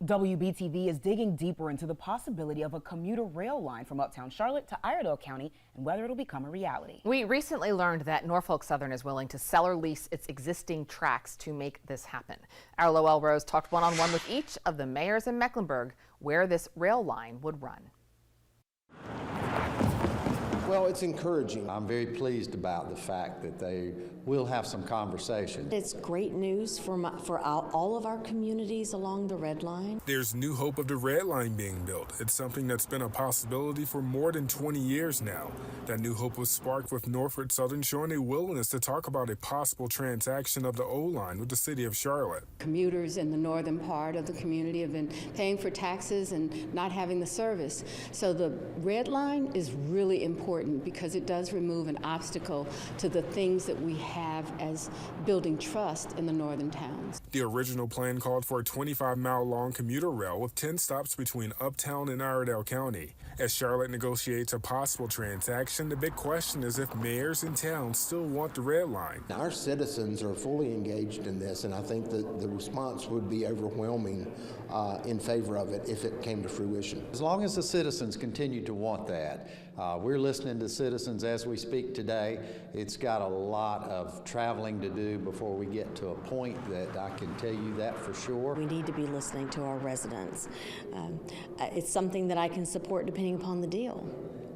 WBTV is digging deeper into the possibility of a commuter rail line from uptown Charlotte to Iredell County and whether it'll become a reality. We recently learned that Norfolk Southern is willing to sell or lease its existing tracks to make this happen. Our Lowell Rose talked one-on-one with each of the mayors in Mecklenburg where this rail line would run. Well, it's encouraging. I'm very pleased about the fact that they will have some conversation. It's great news for all of our communities along the Red Line. There's new hope of the Red Line being built. It's something that's been a possibility for more than 20 years now. That new hope was sparked with Norfolk Southern showing a willingness to talk about a possible transaction of the O line with the city of Charlotte. Commuters in the northern part of the community have been paying for taxes and not having the service. So the Red Line is really important because it does remove an obstacle to the things that we have as building trust in the northern towns. The original plan called for a 25-mile-long commuter rail with 10 stops between Uptown and Iredell County. As Charlotte negotiates a possible transaction, the big question is if mayors in town still want the Red Line. Our citizens are fully engaged in this, and I think that the response would be overwhelming in favor of it if it came to fruition. As long as the citizens continue to want that, we're listening to citizens as we speak today. It's got a lot of traveling to do before we get to a point that I can tell you that for sure. We need to be listening to our residents. It's something that I can support depending upon the deal.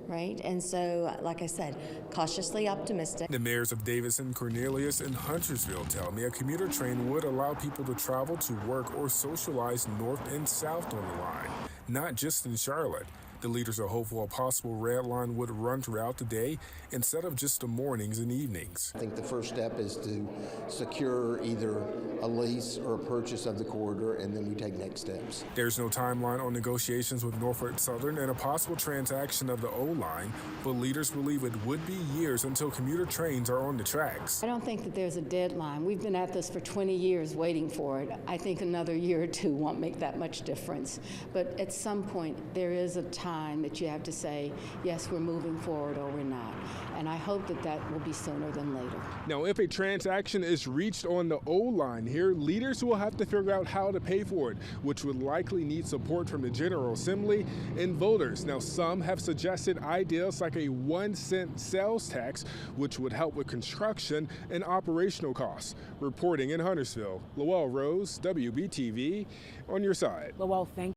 Right? And so, like I said, cautiously optimistic. The mayors of Davidson, Cornelius, and Huntersville tell me a commuter train would allow people to travel to work or socialize north and south on the line, not just in Charlotte. The leaders are hopeful a possible Red Line would run throughout the day instead of just the mornings and evenings. I think the first step is to secure either a lease or a purchase of the corridor, and then we take next steps. There's no timeline on negotiations with Norfolk Southern and a possible transaction of the O line, but leaders believe it would be years until commuter trains are on the tracks. I don't think that there's a deadline. We've been at this for 20 years waiting for it. I think another year or two won't make that much difference. But at some point, there is a time that you have to say, yes, we're moving forward or we're not. And I hope that that will be sooner than later. Now, if a transaction is reached on the O line here, leaders will have to figure out how to pay for it, which would likely need support from the General Assembly and voters. Now, some have suggested ideas like a 1-cent sales tax, which would help with construction and operational costs. Reporting in Huntersville, Lowell Rose, WBTV, on your side. Lowell, thank you.